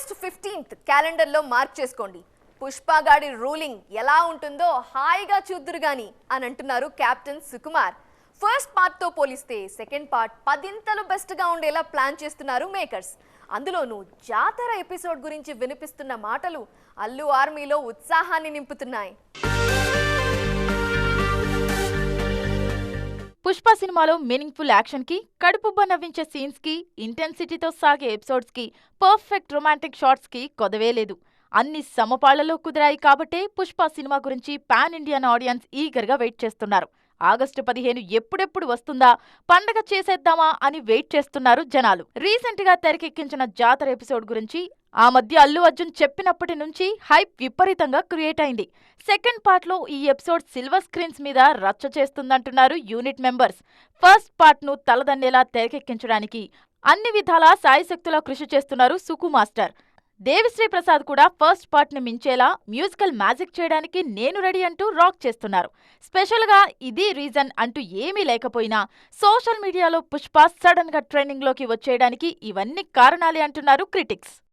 August 15th క్యాలెండర్లో mark చేసుకోండి. పుష్పగాడి ruling ఎలా ఉంటుందో హాయిగా చూద్దురు గాని అని అంటున్నారు కెప్టెన్ సుకుమార్. ఫస్ట్ పార్ట్తో పోలిస్తే సెకండ్ పార్ట్ 10 బెస్ట్గా ఉండేలా ప్లాన్ చేస్తున్నారు మేకర్స్. అందులోనూ జాతర ఎపిసోడ్ గురించి వినిపిస్తున్న మాటలు అల్లు ఆర్మీలో ఉత్సాహాన్ని నింపుతున్నాయి. పుష్ప సినిమాలో మీనింగ్ఫుల్ యాక్షన్ కి, కడుపుబ్బ నవ్వించే సీన్స్ కి, ఇంటెన్సిటీతో సాగే ఎపిసోడ్స్ కి, పర్ఫెక్ట్ రొమాంటిక్ షాట్స్ కి కొదవే లేదు. అన్ని సమపాళ్లలో కుదిరాయి కాబట్టే పుష్ప సినిమా గురించి పాన్ ఇండియన్ ఆడియన్స్ ఈగర్ గా వెయిట్ చేస్తున్నారు. ఆగస్టు 15 ఎప్పుడెప్పుడు వస్తుందా, పండగ చేసేద్దామా అని వెయిట్ చేస్తున్నారు జనాలు. రీసెంట్ గా తెరకెక్కించిన జాతర ఎపిసోడ్ గురించి ఆ మధ్య అల్లు అర్జున్ చెప్పినప్పటి నుంచి హైప్ విపరీతంగా క్రియేట్ అయింది. సెకండ్ పార్ట్ లో ఈ ఎపిసోడ్ సిల్వర్ స్క్రీన్స్ మీద రచ్చ చేస్తుందంటున్నారు యూనిట్ మెంబర్స్. ఫస్ట్ పార్ట్ ను తలదన్నేలా తెరకెక్కించడానికి అన్ని విధాలా సాయశక్తులా కృషి చేస్తున్నారు సుకు మాస్టర్. దేవిశ్రీ ప్రసాద్ కూడా ఫస్ట్ పార్ట్ ని మించేలా మ్యూజికల్ మ్యాజిక్ చేయడానికి నేను రెడీ అంటూ రాక్ చేస్తున్నారు. స్పెషల్ గా ఇది రీజన్ అంటూ ఏమీ లేకపోయినా సోషల్ మీడియాలో పుష్ప సడన్ గా ట్రెండింగ్ లోకి వచ్చేయడానికి ఇవన్నీ కారణాలే అంటున్నారు క్రిటిక్స్.